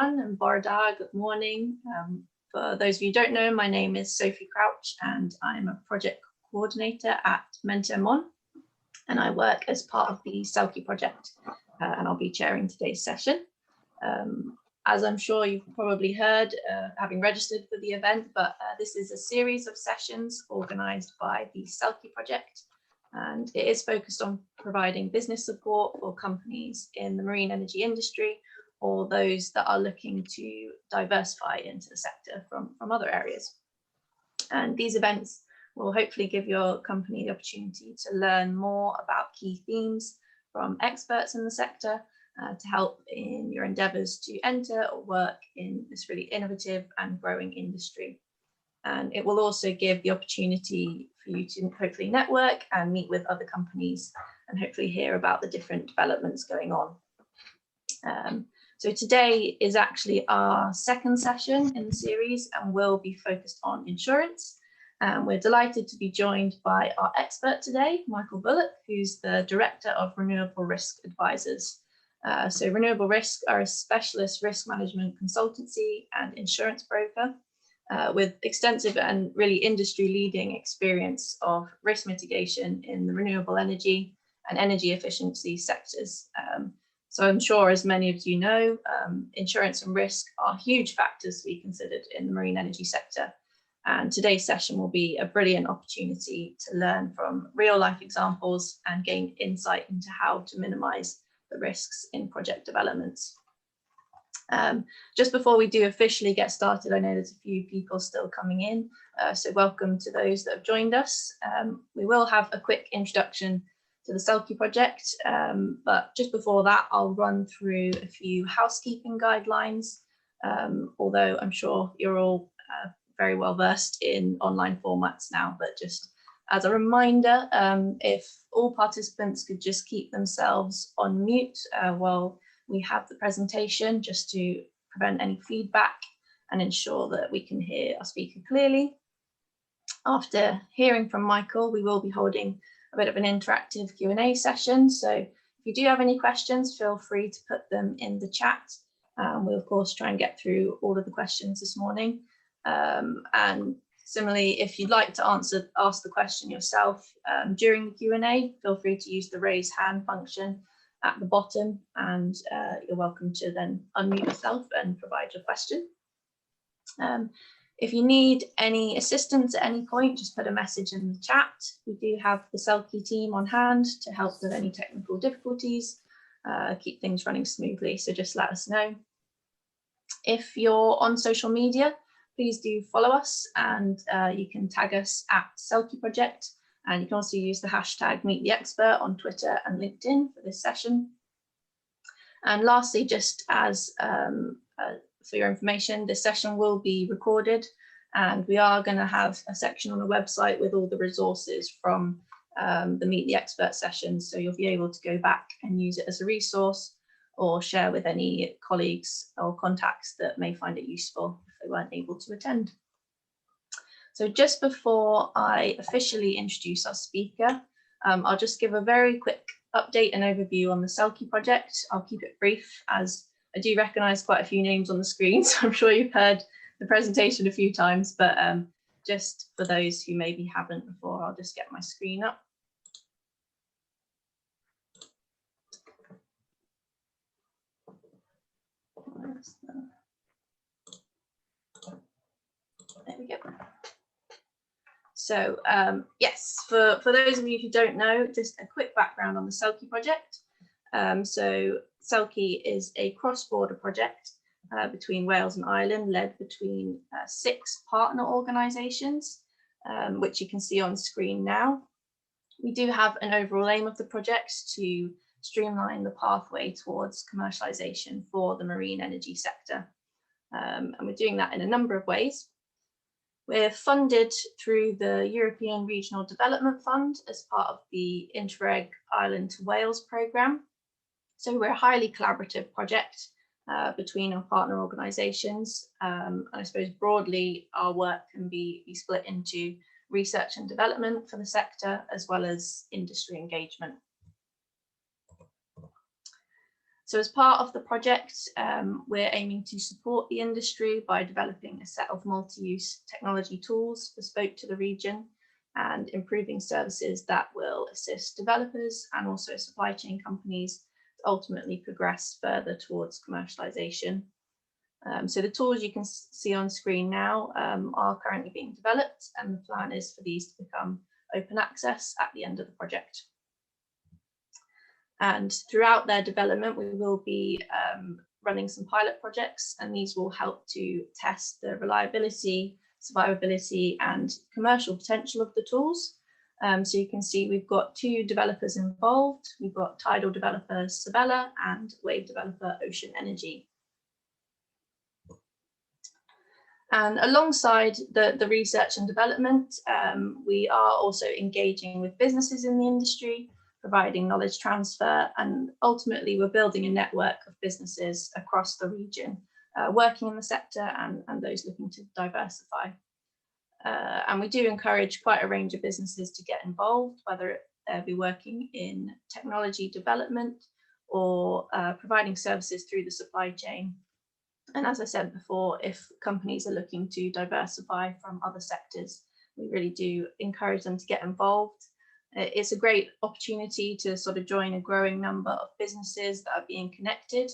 And Borada, good morning. For those of you who don't know, my name is Sophie Crouch and I'm a project coordinator at Mentemon, and I work as part of the Selkie Project, and I'll be chairing today's session. As I'm sure you've probably heard, having registered for the event, but this is a series of sessions organised by the Selkie Project, and it is focused on providing business support for companies in the marine energy industry or those that are looking to diversify into the sector from other areas. And these events will hopefully give your company the opportunity to learn more about key themes from experts in the sector to help in your endeavours to enter or work in this really innovative and growing industry. And it will also give the opportunity for you to hopefully network and meet with other companies and hopefully hear about the different developments going on. So today is actually our second session in the series and will be focused on insurance. We're delighted to be joined by our expert today, Michael Bullock, who's the Director of Renewable Risk Advisers. So Renewable Risk are a specialist risk management consultancy and insurance broker with extensive and really industry-leading experience of risk mitigation in the renewable energy and energy efficiency sectors. So I'm sure, as many of you know, insurance and risk are huge factors to be considered in the marine energy sector. And today's session will be a brilliant opportunity to learn from real-life examples and gain insight into how to minimise the risks in project developments. Just before we do officially get started, I know there's a few people still coming in, so welcome to those that have joined us. We will have a quick introduction to the Selkie Project, but just before that, I'll run through a few housekeeping guidelines, although I'm sure you're all very well versed in online formats now, but just as a reminder, if all participants could just keep themselves on mute while we have the presentation, just to prevent any feedback and ensure that we can hear our speaker clearly. After hearing from Michael, we will be holding a bit of an interactive Q&A session. So if you do have any questions, feel free to put them in the chat. We'll of course try and get through all of the questions this morning. And similarly, if you'd like to ask the question yourself during the Q&A, feel free to use the raise hand function at the bottom, and you're welcome to then unmute yourself and provide your question. If you need any assistance at any point, just put a message in the chat. We do have the Selkie team on hand to help with any technical difficulties, keep things running smoothly, so just let us know. If you're on social media, please do follow us, and you can tag us at Selkie Project, and you can also use the hashtag Meet the Expert on Twitter and LinkedIn for this session. And lastly, just as for your information, this session will be recorded, and we are going to have a section on the website with all the resources from the Meet the Expert sessions, so you'll be able to go back and use it as a resource or share with any colleagues or contacts that may find it useful if they weren't able to attend. So just before I officially introduce our speaker, I'll just give a very quick update and overview on the Selkie Project. I'll keep it brief, as I do recognise quite a few names on the screen, so I'm sure you've heard the presentation a few times, but just for those who maybe haven't before, I'll just get my screen up. There we go. So yes, for those of you who don't know, just a quick background on the Selkie Project. So Selkie is a cross-border project between Wales and Ireland, led between 6 partner organisations, which you can see on screen now. We do have an overall aim of the project to streamline the pathway towards commercialisation for the marine energy sector. And we're doing that in a number of ways. We're funded through the European Regional Development Fund as part of the Interreg Ireland to Wales programme. So we're a highly collaborative project between our partner organisations. And I suppose broadly, our work can be split into research and development for the sector, as well as industry engagement. So as part of the project, we're aiming to support the industry by developing a set of multi-use technology tools bespoke to the region and improving services that will assist developers and also supply chain companies to ultimately progress further towards commercialization. So the tools you can see on screen now are currently being developed, and the plan is for these to become open access at the end of the project. And throughout their development, we will be running some pilot projects, and these will help to test the reliability, survivability, and commercial potential of the tools. So you can see we've got 2 developers involved. We've got tidal developer Sabella and wave developer Ocean Energy. And alongside the research and development, we are also engaging with businesses in the industry, providing knowledge transfer, and ultimately we're building a network of businesses across the region working in the sector and those looking to diversify. And we do encourage quite a range of businesses to get involved, whether they be working in technology development or providing services through the supply chain. And as I said before, if companies are looking to diversify from other sectors, we really do encourage them to get involved. It's a great opportunity to sort of join a growing number of businesses that are being connected.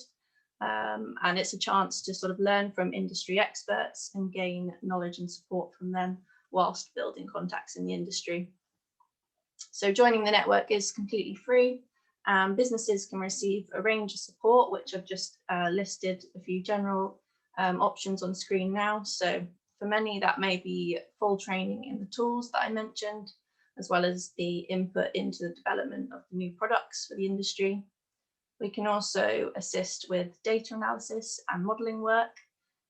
And it's a chance to sort of learn from industry experts and gain knowledge and support from them whilst building contacts in the industry. So joining the network is completely free. Businesses can receive a range of support, which I've just listed a few general options on screen now. So for many, that may be full training in the tools that I mentioned, as well as the input into the development of the new products for the industry. We can also assist with data analysis and modelling work.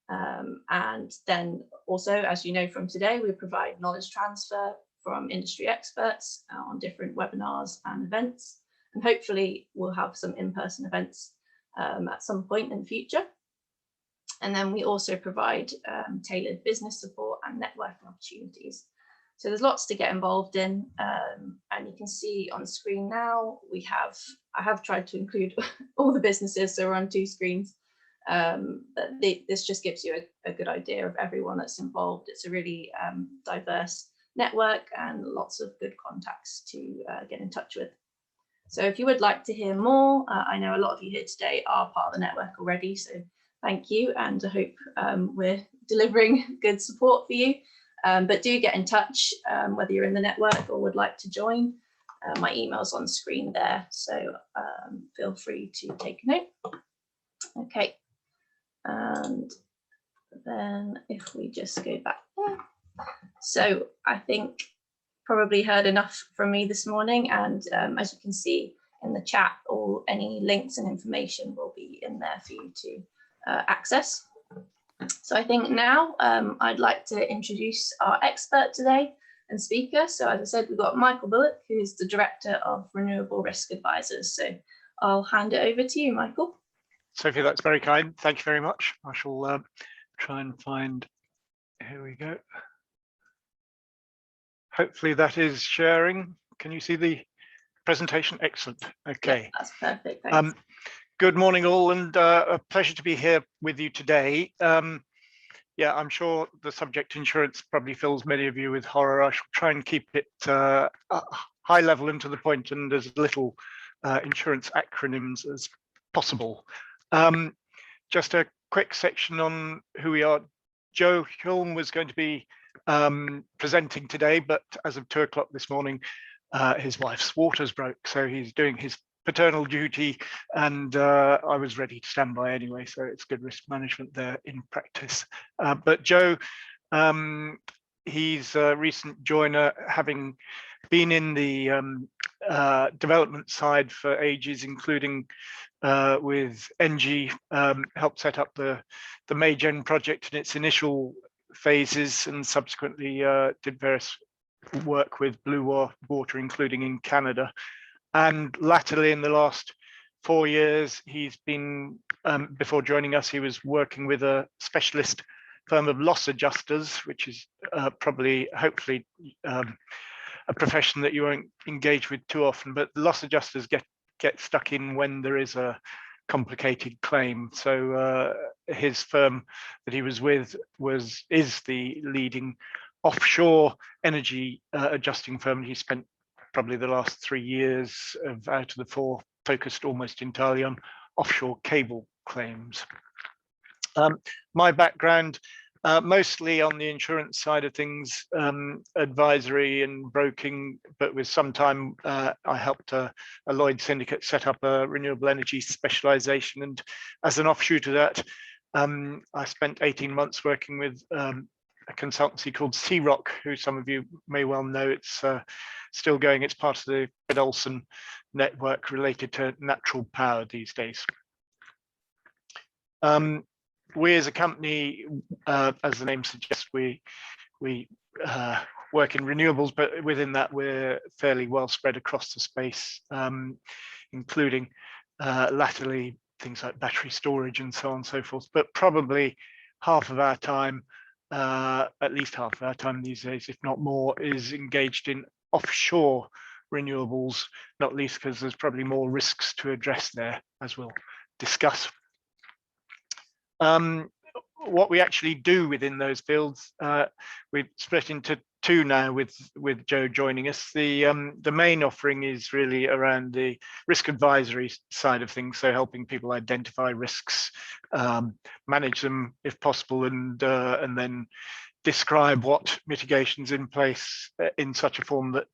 And then also, as you know from today, we provide knowledge transfer from industry experts on different webinars and events. And hopefully we'll have some in-person events at some point in the future. And then we also provide tailored business support and networking opportunities. So there's lots to get involved in, and you can see on screen now, I have tried to include all the businesses, so we're on 2 screens, but this just gives you a good idea of everyone that's involved. It's a really diverse network and lots of good contacts to get in touch with. So if you would like to hear more, I know a lot of you here today are part of the network already, so thank you, and I hope we're delivering good support for you. But do get in touch whether you're in the network or would like to join. My email's on screen there, so feel free to take a note. Okay, and then if we just go back there. So I think probably heard enough from me this morning, and as you can see in the chat, any links and information will be in there for you to access. So I think now I'd like to introduce our expert today and speaker. So as I said, we've got Michael Bullock, who's the Director of Renewable Risk Advisers. So I'll hand it over to you, Michael. Sophie, that's very kind. Thank you very much. I shall try and find, here we go. Hopefully that is sharing. Can you see the presentation? Excellent. Okay. Yeah, that's perfect. Thanks. Good morning all, and a pleasure to be here with you today. Yeah, I'm sure the subject insurance probably fills many of you with horror. I shall try and keep it high level and to the point, and as little insurance acronyms as possible. Just a quick section on who we are. Joe Hulme was going to be presenting today, but as of 2 o'clock this morning, his wife's waters broke, so he's doing his paternal duty, and I was ready to stand by anyway, so it's good risk management there in practice. But Joe, he's a recent joiner, having been in the development side for ages, including with ENGIE, helped set up the Maygen project in its initial phases, and subsequently did various work with Blue Water, including in Canada. And latterly, in the last 4 years, he's been, before joining us, he was working with a specialist firm of loss adjusters, which is probably, hopefully, a profession that you won't engage with too often. But loss adjusters get stuck in when there is a complicated claim. So his firm that he was with is the leading offshore energy adjusting firm. He spent probably the last 3 years out of the 4 focused almost entirely on offshore cable claims. My background, mostly on the insurance side of things, advisory and broking, but with some time I helped a Lloyd syndicate set up a renewable energy specialization. And as an offshoot of that, I spent 18 months working with a consultancy called C-Rock, who some of you may well know. It's still going. It's part of the Fred Olsen network related to natural power these days. We as a company, as the name suggests, we work in renewables, but within that we're fairly well spread across the space, including latterly things like battery storage and so on and so forth. But probably half of our time, at least half of our time these days, if not more, is engaged in offshore renewables, not least because there's probably more risks to address there, as we'll discuss. What we actually do within those fields, we've split into 2 now with Joe joining us. The main offering is really around the risk advisory side of things, so helping people identify risks, manage them if possible, and then describe what mitigation's in place in such a form that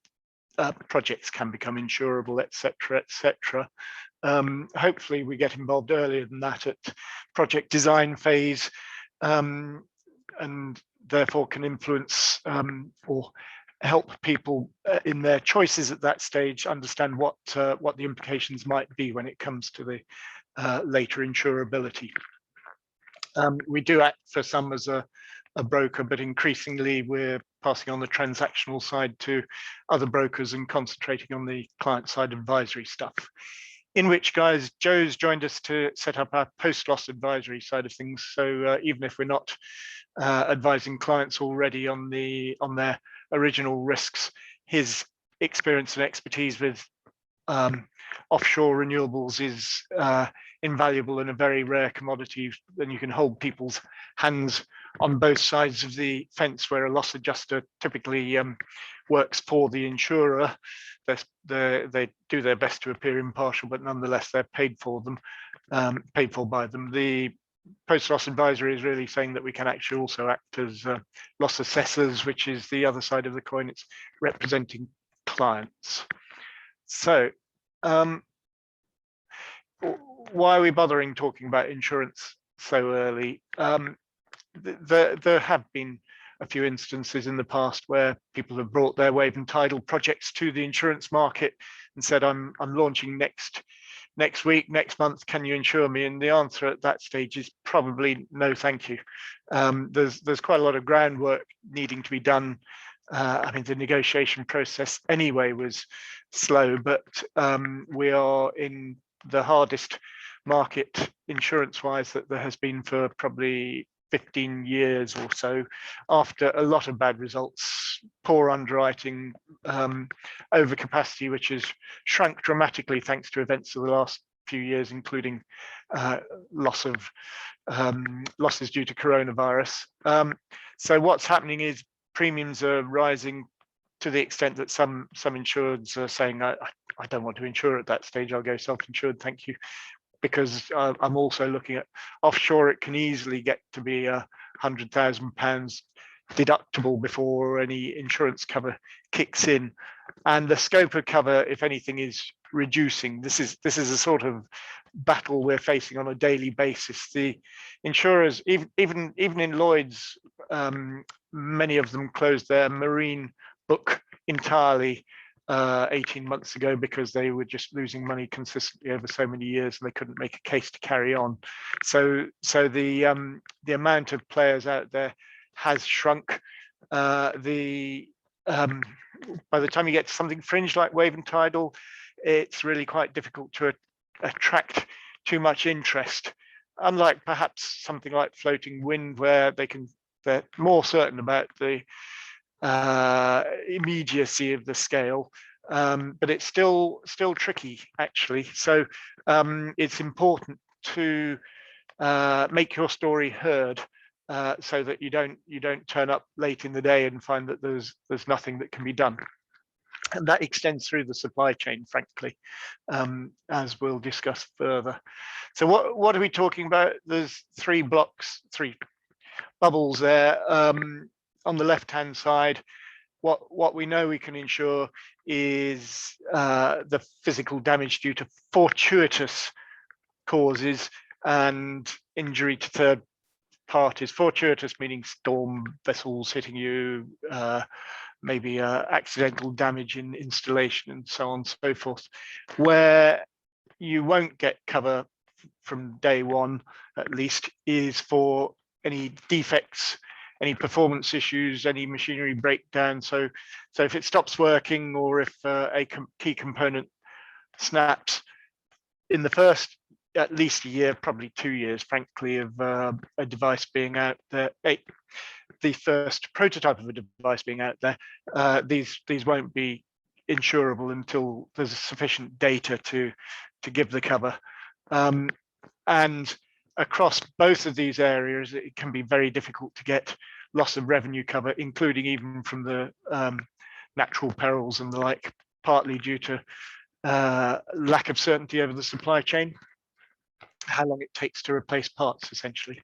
projects can become insurable, etc., etc. Hopefully we get involved earlier than that at project design phase, and therefore can influence or help people in their choices at that stage understand what the implications might be when it comes to the later insurability. We do act for some as a broker, but increasingly we're passing on the transactional side to other brokers and concentrating on the client side advisory stuff. In which, guys, Joe's joined us to set up our post-loss advisory side of things. So even if we're not advising clients already on their original risks, his experience and expertise with offshore renewables is invaluable and a very rare commodity. And you can hold people's hands on both sides of the fence, where a loss adjuster typically works for the insurer. They do their best to appear impartial, but nonetheless they're paid for by them. The post-loss advisory is really saying that we can actually also act as loss assessors, which is the other side of the coin. It's representing clients. So why are we bothering talking about insurance so early? There have been a few instances in the past where people have brought their wave and tidal projects to the insurance market and said, I'm launching next week, next month, can you insure me? And the answer at that stage is probably no, thank you. There's quite a lot of groundwork needing to be done. I mean, the negotiation process anyway was slow, but we are in the hardest market insurance-wise that there has been for probably 15 years or so, after a lot of bad results, poor underwriting, overcapacity, which has shrunk dramatically thanks to events of the last few years, including losses due to coronavirus. So what's happening is premiums are rising to the extent that some insureds are saying, I don't want to insure at that stage, I'll go self-insured, thank you. Because I'm also looking at offshore, it can easily get to be £100,000 deductible before any insurance cover kicks in, and the scope of cover, if anything, is reducing. This is a sort of battle we're facing on a daily basis. The insurers, even in Lloyd's, many of them closed their marine book entirely 18 months ago because they were just losing money consistently over so many years and they couldn't make a case to carry on. So the amount of players out there has shrunk. By the time you get to something fringe like wave and tidal, it's really quite difficult to attract too much interest. Unlike perhaps something like floating wind, where they're more certain about the immediacy of the scale. but it's still tricky actually. So it's important to make your story heard, so that you don't turn up late in the day and find that there's nothing that can be done. And that extends through the supply chain, frankly, as we'll discuss further. So what are we talking about? There's three bubbles there. On the left-hand side, what we know we can insure is the physical damage due to fortuitous causes and injury to third parties. Fortuitous meaning storm vessels hitting you, maybe accidental damage in installation and so on and so forth. Where you won't get cover from day one, at least, is for any defects, any performance issues, any machinery breakdown. So if it stops working, or if a key component snaps in the first at least a year, probably 2 years, frankly, of a device being out there, the first prototype of a device being out there, these won't be insurable until there's sufficient data to give the cover. And across both of these areas, it can be very difficult to get loss of revenue cover, including even from the natural perils and the like, partly due to lack of certainty over the supply chain, how long it takes to replace parts, essentially.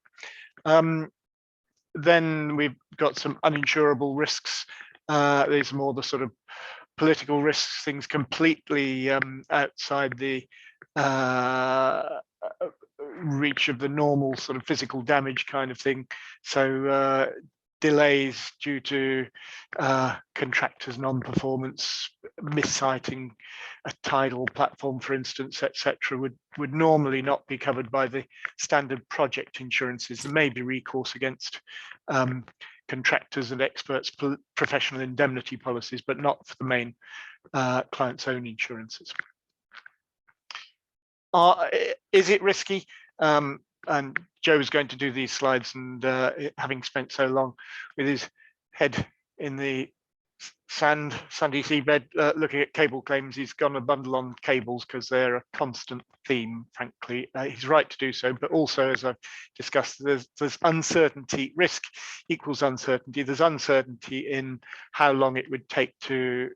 Then we've got some uninsurable risks. These are more the sort of political risks, things completely outside the reach of the normal sort of physical damage kind of thing. So delays due to contractors' non-performance, missiting a tidal platform, for instance, etc., would normally not be covered by the standard project insurances. There may be recourse against contractors and experts' professional indemnity policies, but not for the main client's own insurances. Is it risky? And Joe's going to do these slides, and having spent so long with his head in the sandy seabed looking at cable claims, he's gone a bundle on cables because they're a constant theme, frankly. He's right to do so, but also, as I've discussed, there's uncertainty. Risk equals uncertainty. There's uncertainty in how long it would take to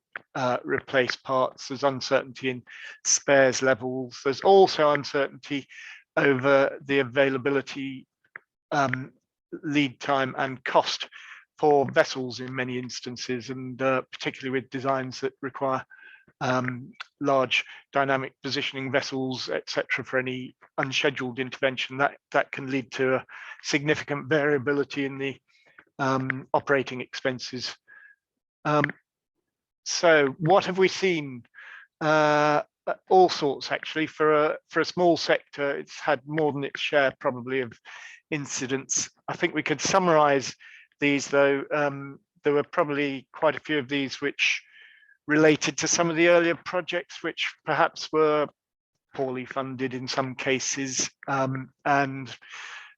replace parts. There's uncertainty in spares levels. There's also uncertainty over the availability, lead time and cost for vessels in many instances, and particularly with designs that require large dynamic positioning vessels, etc., for any unscheduled intervention, that can lead to a significant variability in the operating expenses. So what have we seen? All sorts, actually. For a small sector, it's had more than its share probably of incidents. I think we could summarize these, though. There were probably quite a few of these which related to some of the earlier projects, which perhaps were poorly funded in some cases, and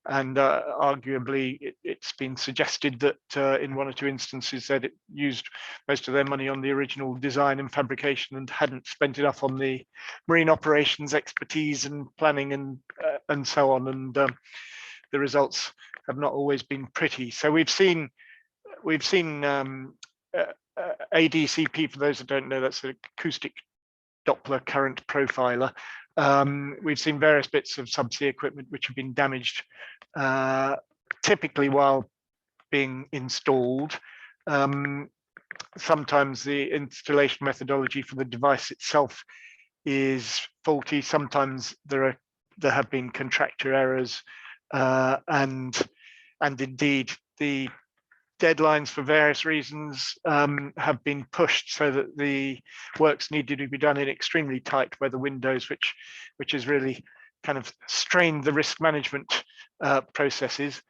arguably it's been suggested that in one or two instances that it used most of their money on the original design and fabrication and hadn't spent enough on the marine operations expertise and planning and so on, and the results have not always been pretty. So we've seen ADCP, for those that don't know, that's an acoustic Doppler current profiler. We've seen various bits of subsea equipment which have been damaged, typically while being installed. Sometimes the installation methodology for the device itself is faulty. Sometimes there have been contractor errors, and indeed the deadlines for various reasons have been pushed so that the works needed to be done in extremely tight weather windows, which has really kind of strained the risk management processes.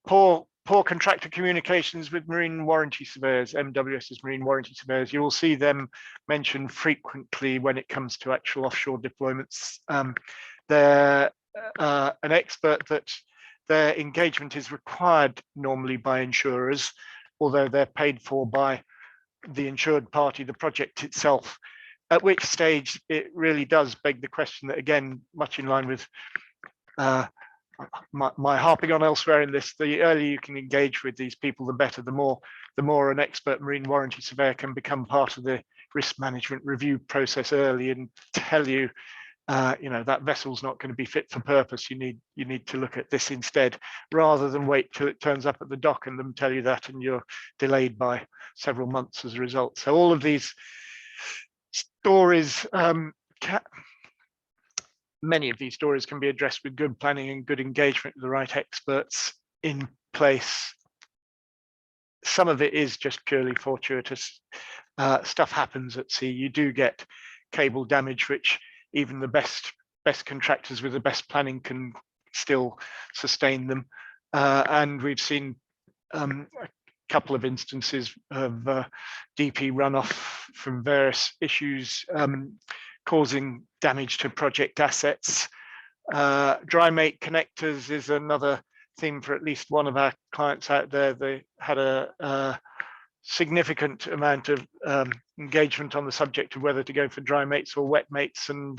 Poor contractor communications with marine warranty surveyors, MWS's marine warranty surveyors. You will see them mentioned frequently when it comes to actual offshore deployments. They're an expert that their engagement is required normally by insurers, although they're paid for by the insured party, the project itself, at which stage it really does beg the question that, again, much in line with my harping on elsewhere in this, the earlier you can engage with these people, the better. The more an expert marine warranty surveyor can become part of the risk management review process early and tell you, that vessel's not going to be fit for purpose. You need to look at this instead, rather than wait till it turns up at the dock and them tell you that, and you're delayed by several months as a result. So all of these stories, many of these stories can be addressed with good planning and good engagement with the right experts in place. Some of it is just purely fortuitous. Stuff happens at sea. You do get cable damage, which even the best contractors with the best planning can still sustain them. And we've seen a couple of instances of DP runoff from various issues causing damage to project assets. Dry mate connectors is another theme for at least one of our clients out there. They had a significant amount of engagement on the subject of whether to go for dry mates or wet mates, and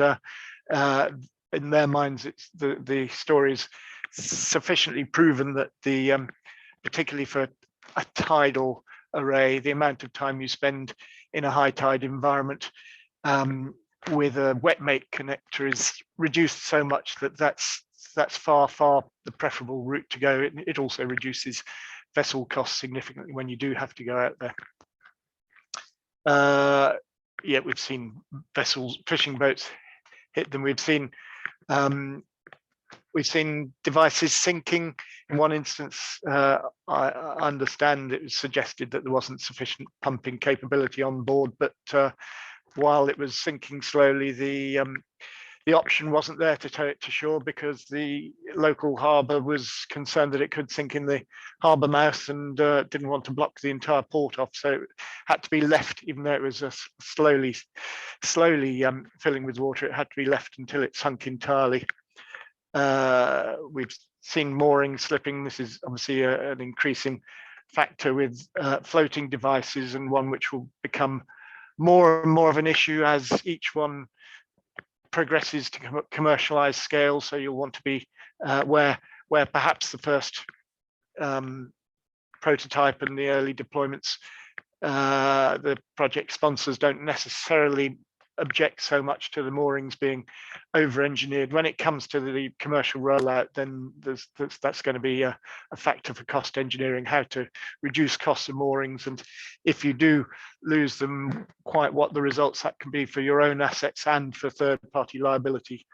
in their minds, it's the story is sufficiently proven that the particularly for a tidal array, the amount of time you spend in a high tide environment with a wet mate connector is reduced so much that that's far the preferable route to go. It also reduces vessel costs significantly when you do have to go out there. Yeah, we've seen vessels, fishing boats hit them. We've seen devices sinking. In one instance, I understand it was suggested that there wasn't sufficient pumping capability on board, but while it was sinking slowly, the option wasn't there to tow it to shore because the local harbour was concerned that it could sink in the harbour mouth and didn't want to block the entire port off. So it had to be left, even though it was slowly filling with water, it had to be left until it sunk entirely. We've seen mooring slipping. This is obviously an increasing factor with floating devices, and one which will become more and more of an issue as each one progresses to commercialized scale. So you'll want to be where perhaps the first prototype and the early deployments, the project sponsors don't necessarily object so much to the moorings being over-engineered. When it comes to the commercial rollout, then that's going to be a factor for cost engineering, how to reduce costs of moorings, and if you do lose them, quite what the results that can be for your own assets and for third-party liability.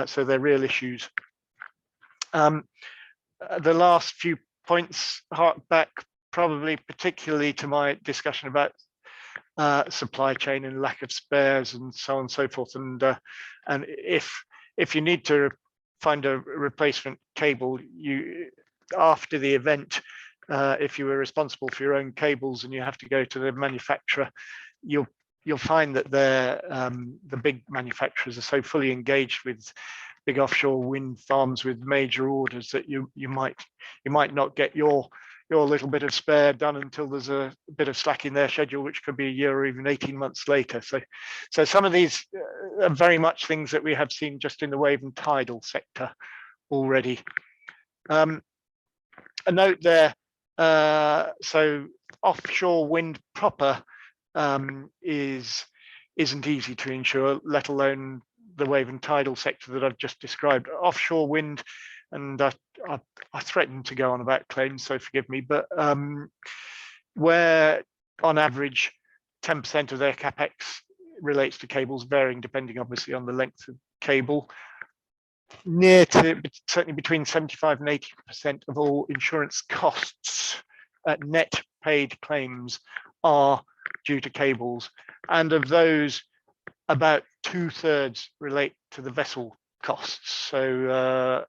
So they're real issues. The last few points hark back probably particularly to my discussion about supply chain and lack of spares and so on and so forth, and if you need to find a replacement cable, you after the event, if you were responsible for your own cables and you have to go to the manufacturer, you'll find that the big manufacturers are so fully engaged with big offshore wind farms with major orders that you might not get your little bit of spare done until there's a bit of slack in their schedule, which could be a year or even 18 months later. So some of these are very much things that we have seen just in the wave and tidal sector already. A note there, so offshore wind proper isn't easy to insure, let alone the wave and tidal sector that I've just described. Offshore wind, and I threatened to go on about claims, so forgive me, but where on average 10% of their capex relates to cables, varying depending obviously on the length of cable, near to certainly between 75 and 80% of all insurance costs net paid claims are due to cables, and of those about 2/3 relate to the vessel costs. So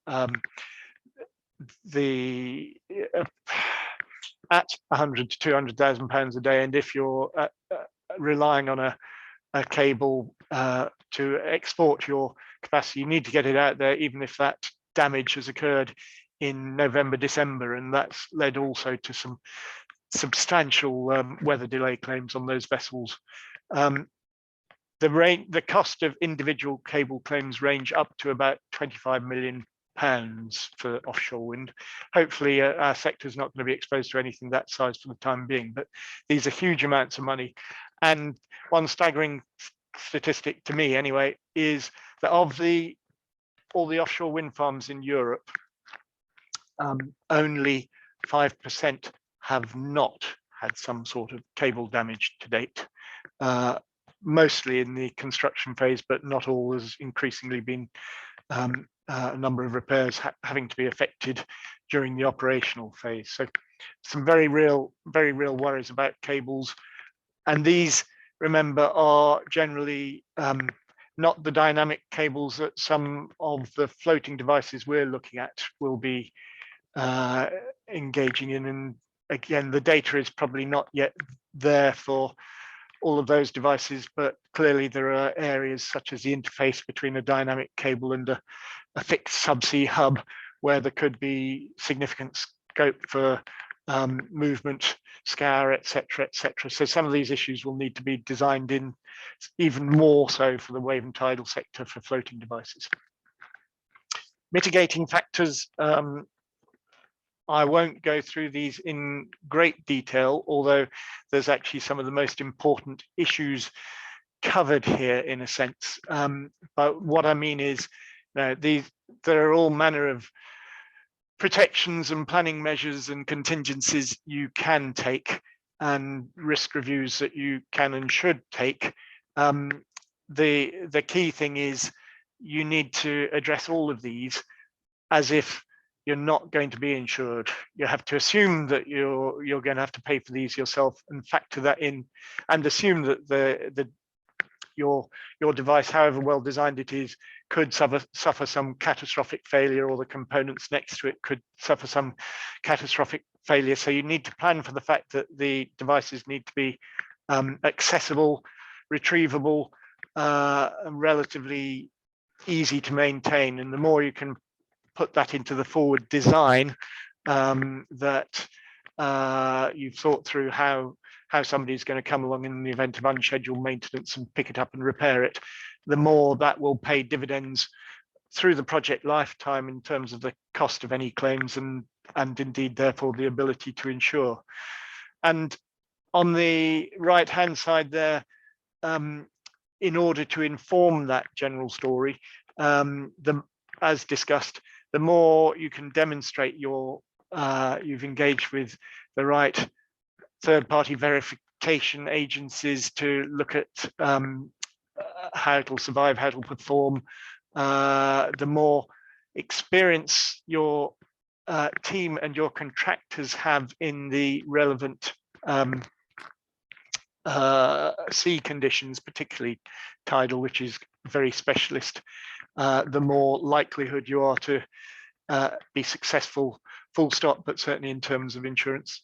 at 100 to 200,000 pounds a day, and if you're relying on a cable to export your capacity, you need to get it out there, even if that damage has occurred in November, December, and that's led also to some substantial weather delay claims on those vessels. The cost of individual cable claims range up to about £25 million for offshore wind. Hopefully our sector is not going to be exposed to anything that size for the time being, but these are huge amounts of money. And one staggering statistic to me anyway is that of all the offshore wind farms in Europe, only 5% have not had some sort of cable damage to date. Mostly in the construction phase, but not all. Has increasingly been a number of repairs having to be affected during the operational phase. So some very real worries about cables. And these, remember, are generally not the dynamic cables that some of the floating devices we're looking at will be engaging in. And again, the data is probably not yet there for all of those devices, but clearly there are areas such as the interface between a dynamic cable and a fixed subsea hub where there could be significant scope for movement, scour, etc., etc. So some of these issues will need to be designed in even more so for the wave and tidal sector for floating devices. Mitigating factors, I won't go through these in great detail, although there's actually some of the most important issues covered here in a sense. But what I mean is, there are all manner of protections and planning measures and contingencies you can take and risk reviews that you can and should take. The key thing is you need to address all of these as if you're not going to be insured. You have to assume that you're going to have to pay for these yourself and factor that in, and assume that your device, however well designed it is, could suffer some catastrophic failure, or the components next to it could suffer some catastrophic failure. So you need to plan for the fact that the devices need to be accessible, retrievable, and relatively easy to maintain. And the more you can put that into the forward design, that you've thought through how somebody's going to come along in the event of unscheduled maintenance and pick it up and repair it, the more that will pay dividends through the project lifetime in terms of the cost of any claims and indeed therefore the ability to insure. And on the right hand side there, in order to inform that general story, as discussed, the more you can demonstrate you've engaged with the right third-party verification agencies to look at how it'll survive, how it'll perform, the more experience your team and your contractors have in the relevant sea conditions, particularly tidal, which is very specialist, the more likelihood you are to be successful, full stop, but certainly in terms of insurance.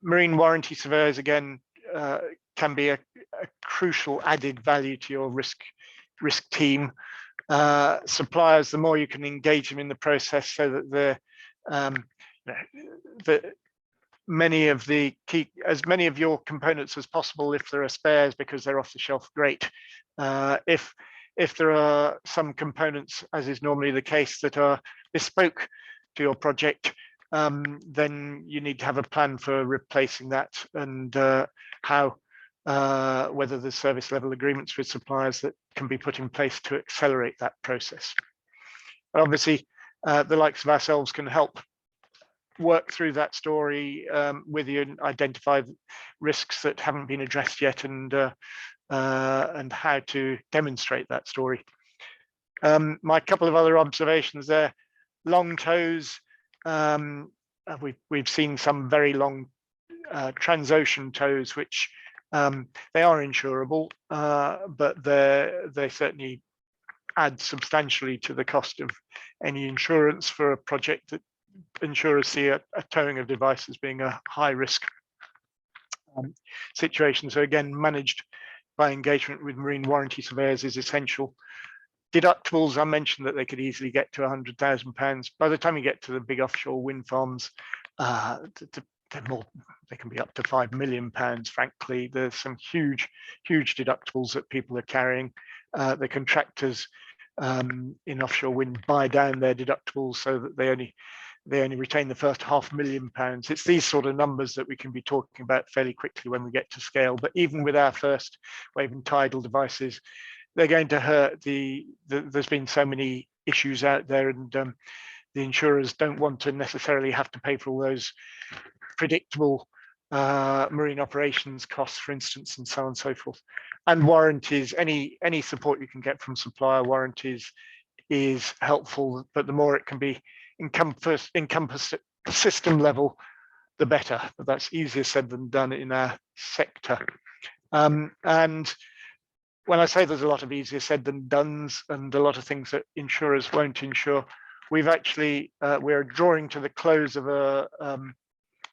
Marine warranty surveyors, again, can be a crucial added value to your risk team. Suppliers, the more you can engage them in the process so that many of the key, as many of your components as possible, if there are spares because they're off the shelf, great. If there are some components, as is normally the case, that are bespoke to your project, then you need to have a plan for replacing that, and whether there's service level agreements with suppliers that can be put in place to accelerate that process. And obviously, the likes of ourselves can help work through that story with you and identify risks that haven't been addressed yet, and how to demonstrate that story. My couple of other observations there: long tows. We've seen some very long transocean tows, which they are insurable, but they certainly add substantially to the cost of any insurance for a project that insurers see a towing of devices being a high risk situation. So again, managed by engagement with marine warranty surveyors is essential. Deductibles, I mentioned that they could easily get to £100,000. By the time you get to the big offshore wind farms, they can be up to £5 million, frankly. There's some huge deductibles that people are carrying. The contractors in offshore wind buy down their deductibles so that they only retain the first £500,000. It's these sort of numbers that we can be talking about fairly quickly when we get to scale. But even with our first wave and tidal devices, they're going to hurt there's been so many issues out there, and the insurers don't want to necessarily have to pay for all those predictable marine operations costs, for instance, and so on and so forth. And warranties, any support you can get from supplier warranties is helpful, but the more it can be encompassed at system level, the better. But that's easier said than done in our sector. And when I say there's a lot of easier said than done's and a lot of things that insurers won't insure, we've actually, we're drawing to the close of a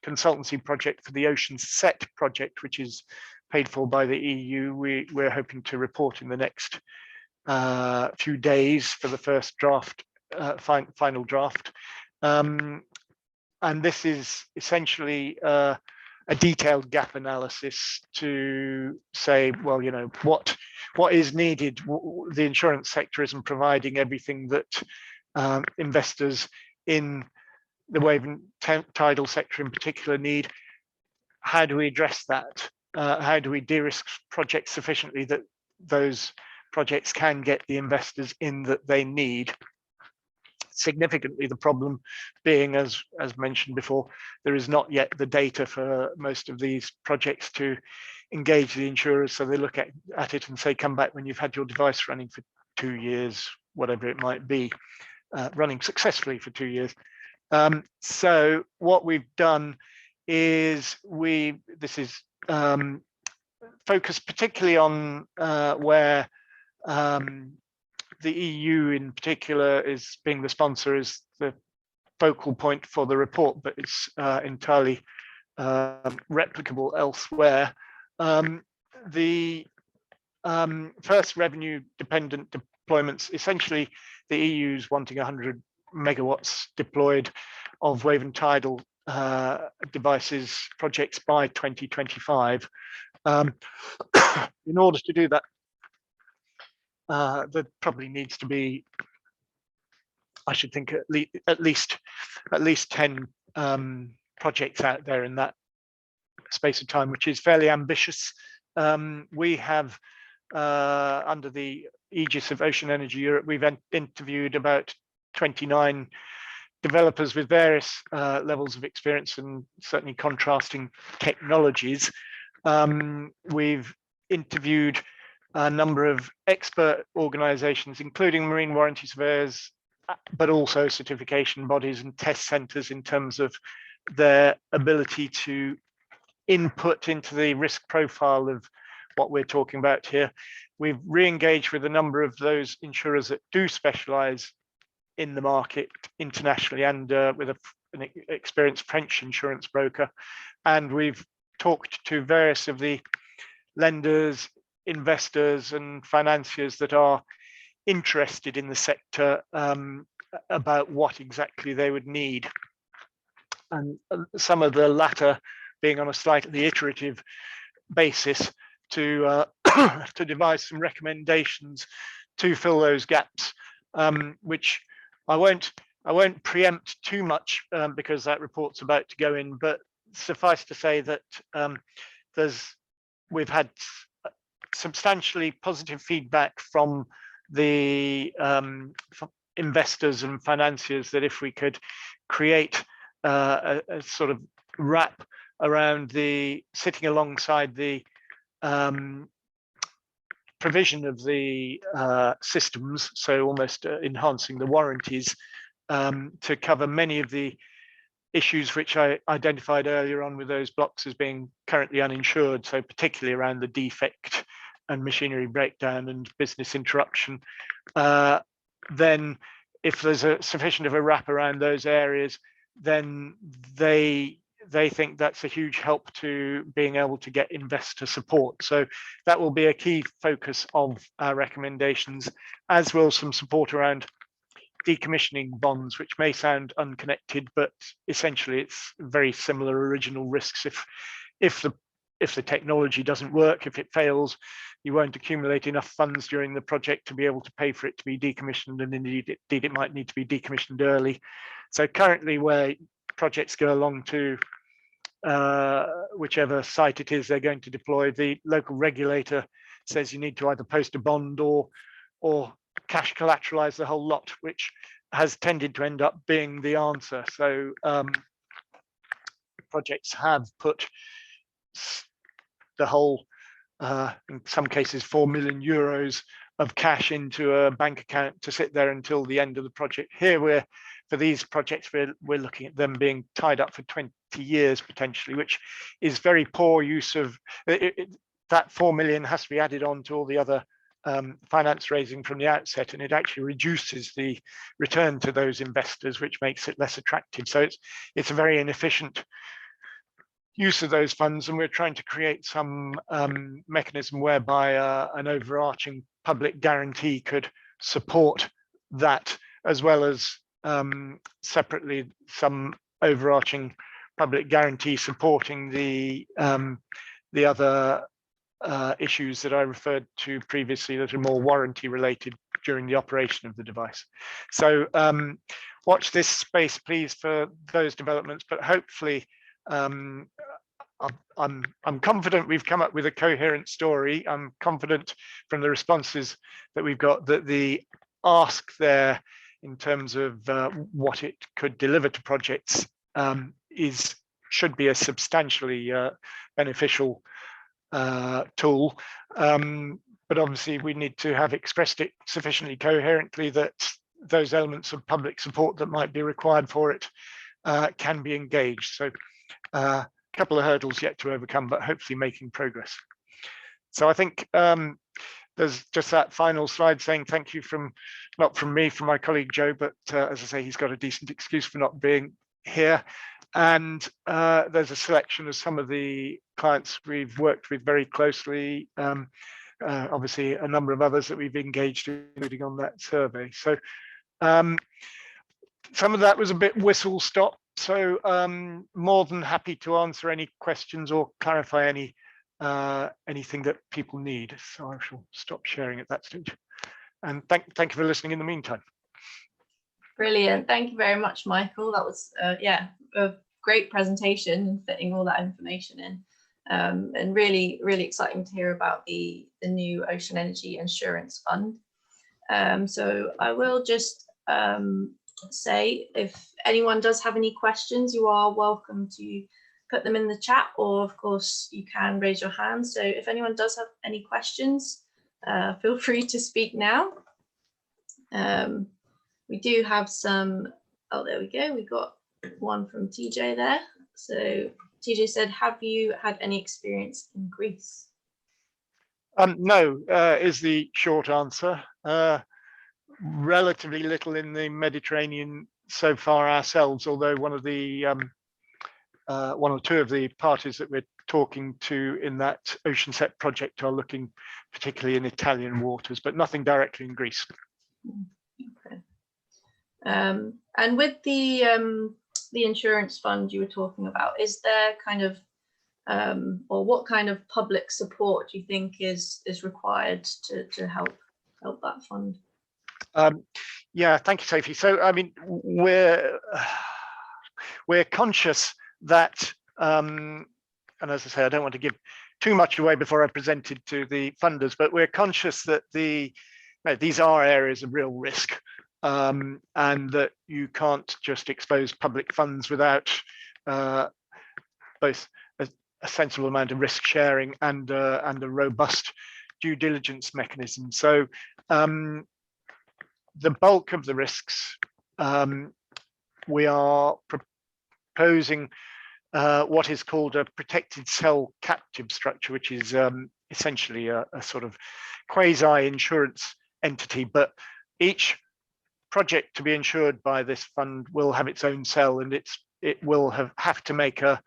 consultancy project for the Oceanset project, which is paid for by the EU. We're hoping to report in the next few days for the first draft, final draft. And this is essentially a detailed gap analysis to say, well, you know, what is needed. The insurance sector isn't providing everything that investors in the wave and tidal sector in particular need. How do we address that? How do we de-risk projects sufficiently that those projects can get the investors in that they need? Significantly, the problem being, as mentioned before, there is not yet the data for most of these projects to engage the insurers. So they look at it and say, come back when you've had your device running for 2 years, whatever it might be, running successfully for 2 years. So what we've done is this is focused particularly on where the EU in particular is being the sponsor, is the focal point for the report, but it's entirely replicable elsewhere. The first revenue dependent deployments, essentially the EU's wanting 100 megawatts deployed of wave and tidal devices projects by 2025. In order to do that, there probably needs to be, I should think, at least 10 projects out there in that space of time, which is fairly ambitious. We have, under the aegis of Ocean Energy Europe, we've interviewed about 29 developers with various levels of experience and certainly contrasting technologies. We've interviewed a number of expert organizations, including marine warranty surveyors, but also certification bodies and test centers in terms of their ability to input into the risk profile of what we're talking about here. We've re-engaged with a number of those insurers that do specialize in the market internationally, and with an experienced French insurance broker. And we've talked to various of the lenders, investors and financiers that are interested in the sector about what exactly they would need. And some of the latter being on a slightly iterative basis to to devise some recommendations to fill those gaps, which I won't preempt too much because that report's about to go in, but suffice to say that we've had substantially positive feedback from the investors and financiers that if we could create a sort of wrap around sitting alongside the provision of the systems, so almost enhancing the warranties to cover many of the issues which I identified earlier on with those blocks as being currently uninsured, so particularly around the defect and machinery breakdown and business interruption. Then if there's a sufficient of a wrap around those areas, then they think that's a huge help to being able to get investor support. So that will be a key focus of our recommendations, as will some support around decommissioning bonds, which may sound unconnected, but essentially it's very similar original risks. If the technology doesn't work, if it fails, you won't accumulate enough funds during the project to be able to pay for it to be decommissioned, and indeed it might need to be decommissioned early. So currently, where projects go along to whichever site it is they're going to deploy, the local regulator says you need to either post a bond or cash collateralize the whole lot, which has tended to end up being the answer. So projects have put the whole, in some cases, 4 million euros of cash into a bank account to sit there until the end of the project. Here, for these projects, we're looking at them being tied up for 20 years potentially, which is very poor use of that 4 million has to be added on to all the other finance raising from the outset, and it actually reduces the return to those investors, which makes it less attractive. So it's a very inefficient use of those funds, and we're trying to create some mechanism whereby an overarching public guarantee could support that, as well as separately some overarching public guarantee supporting the other issues that I referred to previously that are more warranty related during the operation of the device. So watch this space, please, for those developments, but hopefully I'm confident we've come up with a coherent story. I'm confident from the responses that we've got that the ask there in terms of what it could deliver to projects should be a substantially beneficial tool. But obviously we need to have expressed it sufficiently coherently that those elements of public support that might be required for it can be engaged. So a couple of hurdles yet to overcome, but hopefully making progress. So I think there's just that final slide saying thank you not from me, from my colleague Joe, but as I say, he's got a decent excuse for not being here. And there's a selection of some of the clients we've worked with very closely. Obviously, a number of others that we've engaged, including on that survey. So some of that was a bit whistle stop. So more than happy to answer any questions or clarify anything that people need. So I shall stop sharing at that stage. And thank you for listening in the meantime. Brilliant. Thank you very much, Michael. That was, a great presentation, fitting all that information in. And really, really exciting to hear about the new Ocean Energy Insurance Fund. So I will just say, if anyone does have any questions, you are welcome to put them in the chat, or of course you can raise your hand. So if anyone does have any questions, feel free to speak now. We do have some, oh, there we go. We got one from TJ there. So TJ said, have you had any experience in Greece? No, is the short answer. Relatively little in the Mediterranean so far ourselves, although one or two of the parties that we're talking to in that Oceanset project are looking particularly in Italian waters, but nothing directly in Greece. Okay. And with the insurance fund you were talking about, is there kind of, or what kind of public support do you think is required to help that fund? Yeah, thank you, Sophie. So, I mean, we're conscious that, and as I say, I don't want to give too much away before I present it to the funders, but we're conscious that these are areas of real risk, and that you can't just expose public funds without both a sensible amount of risk sharing and a robust due diligence mechanism. So the bulk of the risks, we are proposing what is called a protected cell captive structure, which is essentially a sort of quasi-insurance entity, but each project to be insured by this fund will have its own cell, and it will have to make a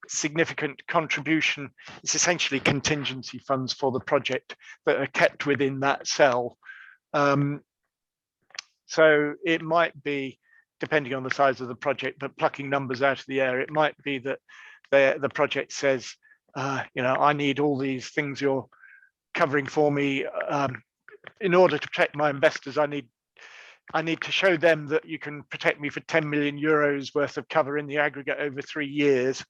significant contribution. It's essentially contingency funds for the project that are kept within that cell. So it might be, depending on the size of the project, but plucking numbers out of the air, it might be that the project says, I need all these things you're covering for me. In order to protect my investors, I need to show them that you can protect me for 10 million euros worth of cover in the aggregate over 3 years.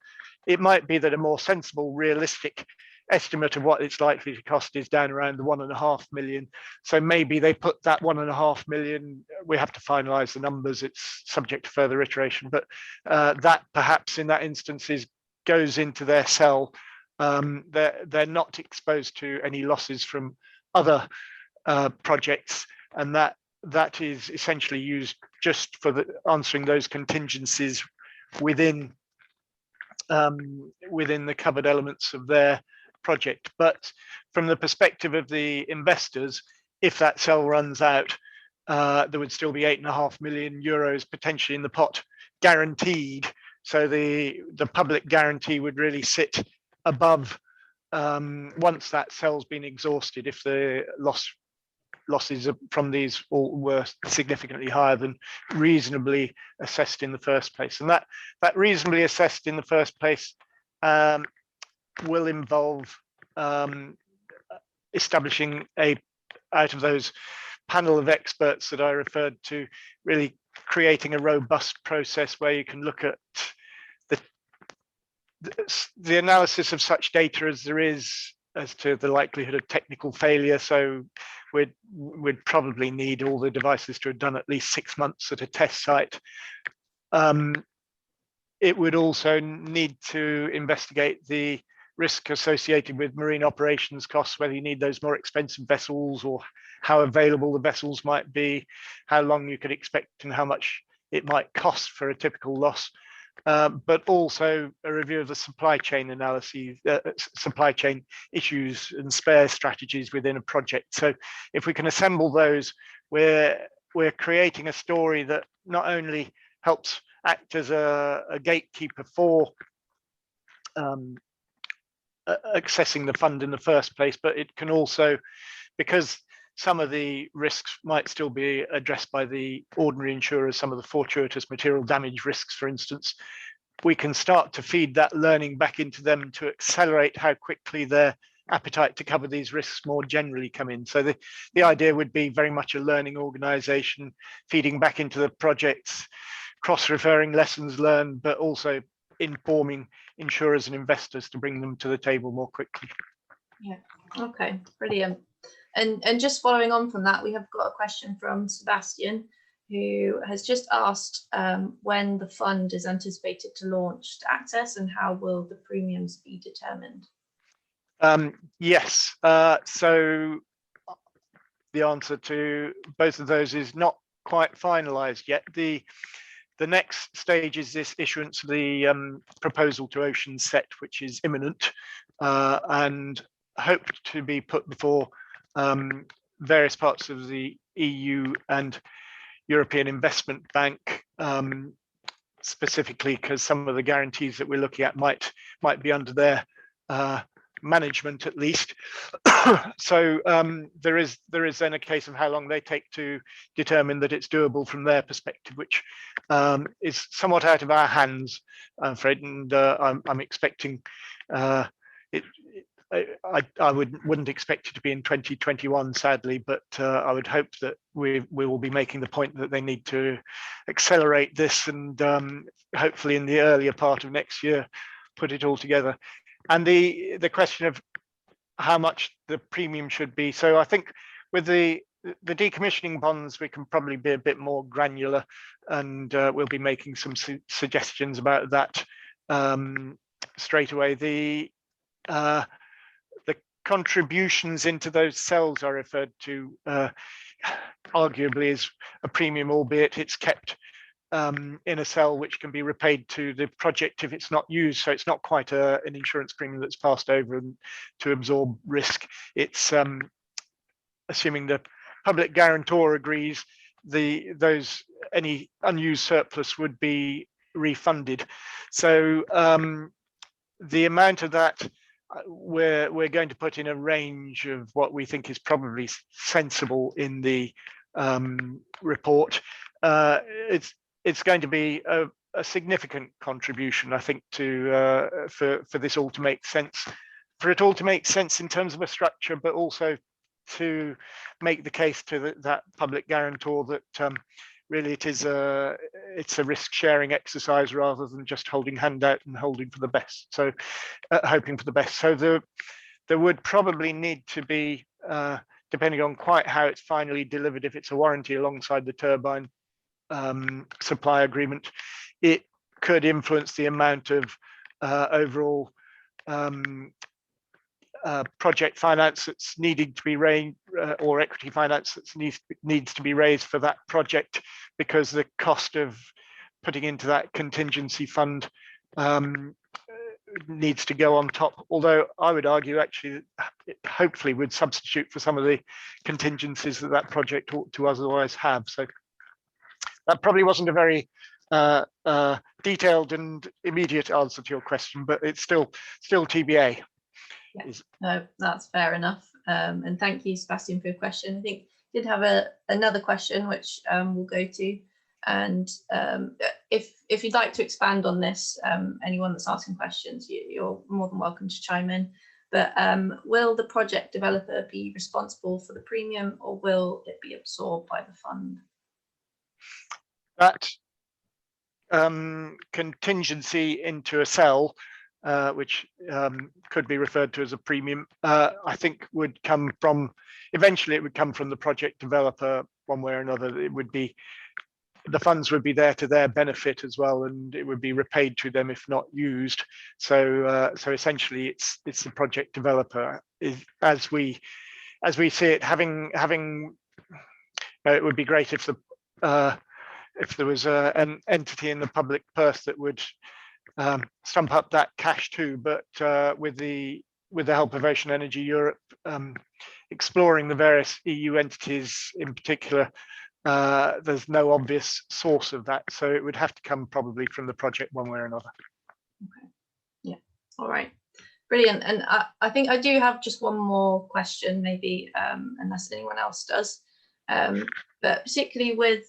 It might be that a more sensible, realistic estimate of what it's likely to cost is down around the 1.5 million. So maybe they put that 1.5 million, we have to finalize the numbers, it's subject to further iteration, but that perhaps in that instance goes into their cell. They're not exposed to any losses from other projects, and that is essentially used just for answering those contingencies within the covered elements of their project. But from the perspective of the investors, if that cell runs out, there would still be 8.5 million euros potentially in the pot guaranteed. So the public guarantee would really sit above once that cell's been exhausted, if the losses from these all were significantly higher than reasonably assessed in the first place. And that reasonably assessed in the first place will involve establishing out of those panel of experts that I referred to, really creating a robust process where you can look at the analysis of such data as there is as to the likelihood of technical failure. So we'd probably need all the devices to have done at least 6 months at a test site. It would also need to investigate the risk associated with marine operations costs, whether you need those more expensive vessels or how available the vessels might be, how long you could expect and how much it might cost for a typical loss. But also a review of the supply chain analyses, supply chain issues and spare strategies within a project. So if we can assemble those, we're creating a story that not only helps act as a gatekeeper for accessing the fund in the first place, but it can also, because some of the risks might still be addressed by the ordinary insurers, some of the fortuitous material damage risks, for instance, we can start to feed that learning back into them to accelerate how quickly their appetite to cover these risks more generally come in. So the idea would be very much a learning organization, feeding back into the projects, cross-referring lessons learned, but also informing insurers and investors to bring them to the table more quickly. Yeah, okay, brilliant. And just following on from that, we have got a question from Sebastian, who has just asked when the fund is anticipated to launch to access and how will the premiums be determined? Yes, so the answer to both of those is not quite finalized yet. The next stage is this issuance of the proposal to Oceanset, which is imminent and hoped to be put before various parts of the EU and European Investment Bank, specifically because some of the guarantees that we're looking at might be under their management at least. So there is then a case of how long they take to determine that it's doable from their perspective, which is somewhat out of our hands, I'm afraid, and I'm expecting I wouldn't expect it to be in 2021, sadly, but I would hope that we will be making the point that they need to accelerate this and hopefully in the earlier part of next year put it all together. And the question of how much the premium should be. So I think with the decommissioning bonds, we can probably be a bit more granular, and we'll be making some suggestions about that straight away. The contributions into those cells are referred to arguably as a premium, albeit it's kept in a cell which can be repaid to the project if it's not used. So it's not quite an insurance premium that's passed over to absorb risk. It's assuming the public guarantor agrees, any unused surplus would be refunded. So the amount of that we're going to put in a range of what we think is probably sensible in the report, it's going to be a significant contribution, I think, to for this all to make sense, for it all to make sense in terms of a structure, but also to make the case to that public guarantor that really it's a risk sharing exercise rather than just holding hand out and hoping for the best. So there would probably need to be, depending on quite how it's finally delivered, if it's a warranty alongside the turbine supply agreement, it could influence the amount of overall project finance that's needed to be raised, or equity finance that needs to be raised for that project, because the cost of putting into that contingency fund needs to go on top. Although I would argue actually it hopefully would substitute for some of the contingencies that project ought to otherwise have. So that probably wasn't a very detailed and immediate answer to your question, but it's still TBA. Yeah, no, that's fair enough. And thank you, Sebastian, for your question. I think we did have another question which we'll go to. And if you'd like to expand on this, anyone that's asking questions, you're more than welcome to chime in. But will the project developer be responsible for the premium, or will it be absorbed by the fund? That contingency into a cell, which could be referred to as a premium, I think would come from, eventually it would come from the project developer one way or another. It would be, the funds would be there to their benefit as well, and it would be repaid to them if not used. So essentially it's the project developer, as we see it, having it would be great if there was an entity in the public purse that would stump up that cash too, but with the help of Ocean Energy Europe exploring the various EU entities in particular, there's no obvious source of that, so it would have to come probably from the project one way or another. Okay, yeah, all right, brilliant. And I think I do have just one more question, maybe, unless anyone else does, but particularly with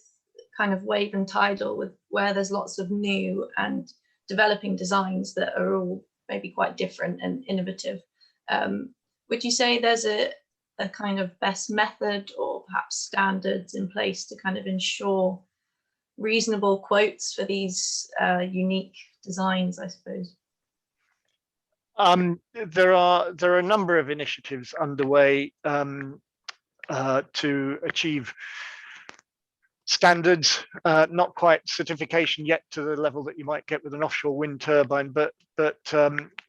kind of wave and tidal, with where there's lots of new and developing designs that are all maybe quite different and innovative, would you say there's a kind of best method or perhaps standards in place to kind of ensure reasonable quotes for these unique designs, I suppose? There are a number of initiatives underway to achieve standards, not quite certification yet to the level that you might get with an offshore wind turbine, but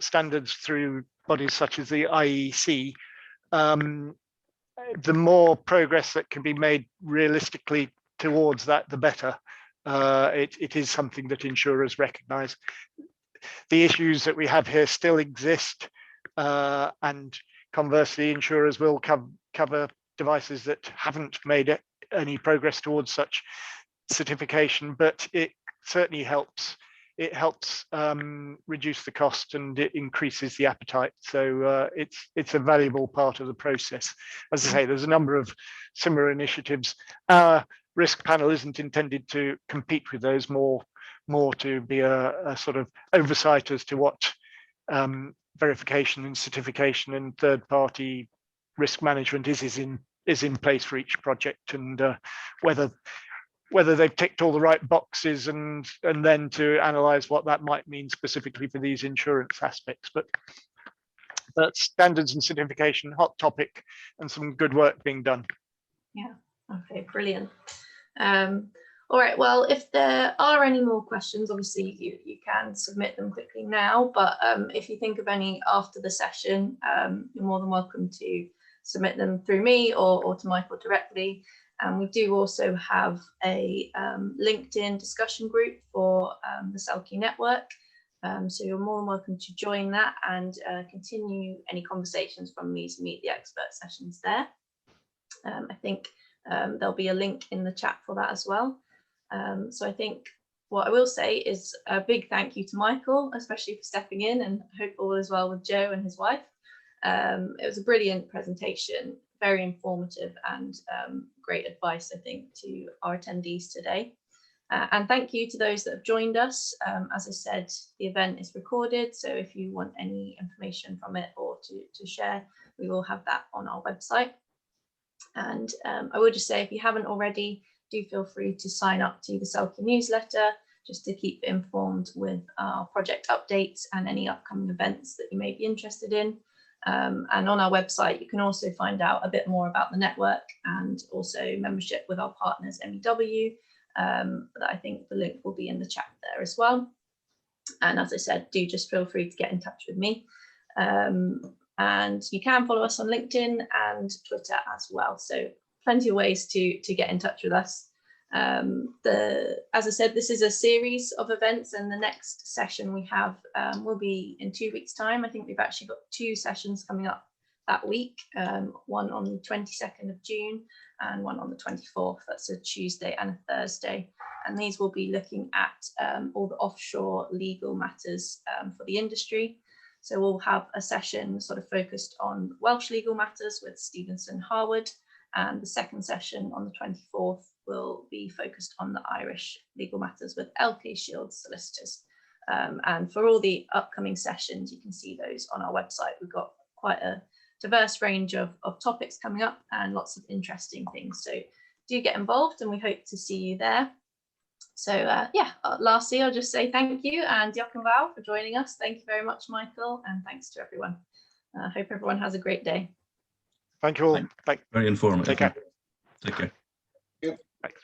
standards through bodies such as the IEC. The more progress that can be made realistically towards that, the better. It is something that insurers recognise. The issues that we have here still exist, and conversely, insurers will cover devices that haven't made any progress towards such certification, but it certainly helps. It helps reduce the cost, and it increases the appetite. So it's a valuable part of the process. As I say, there's a number of similar initiatives. Our risk panel isn't intended to compete with those, more to be a sort of oversight as to what verification and certification and third-party risk management is in place for each project, and whether they've ticked all the right boxes, and then to analyze what that might mean specifically for these insurance aspects. But standards and certification, hot topic, and some good work being done. Yeah, okay, brilliant. All right, well, if there are any more questions, obviously you can submit them quickly now, but if you think of any after the session, you're more than welcome to submit them through me or to Michael directly. And we do also have a LinkedIn discussion group for the Selkie network. So you're more than welcome to join that and continue any conversations from these Meet the Expert sessions there. I think there'll be a link in the chat for that as well. So I think what I will say is a big thank you to Michael, especially for stepping in, and I hope all is well with Joe and his wife. It was a brilliant presentation, very informative and great advice, I think, to our attendees today. And thank you to those that have joined us. As I said, the event is recorded, so if you want any information from it or to share, we will have that on our website. And I would just say, if you haven't already, do feel free to sign up to the Selkie newsletter, just to keep informed with our project updates and any upcoming events that you may be interested in. And on our website, you can also find out a bit more about the network and also membership with our partners, MEW. That I think the link will be in the chat there as well. And as I said, do just feel free to get in touch with me. And you can follow us on LinkedIn and Twitter as well. So plenty of ways to get in touch with us. As I said, this is a series of events, and the next session we have will be in 2 weeks' time. I think we've actually got 2 sessions coming up that week, one on the 22nd of June and one on the 24th. That's a Tuesday and a Thursday. And these will be looking at all the offshore legal matters for the industry. So we'll have a session sort of focused on Welsh legal matters with Stevenson Harwood, and the second session on the 24th will be focused on the Irish legal matters with LK Shields solicitors. And for all the upcoming sessions, you can see those on our website. We've got quite a diverse range of topics coming up and lots of interesting things. So do get involved, and we hope to see you there. So yeah, lastly, I'll just say thank you and Diolch yn fawr for joining us. Thank you very much, Michael, and thanks to everyone. I hope everyone has a great day. Thank you all. Bye. Very informative. Take care. Take care. Thanks.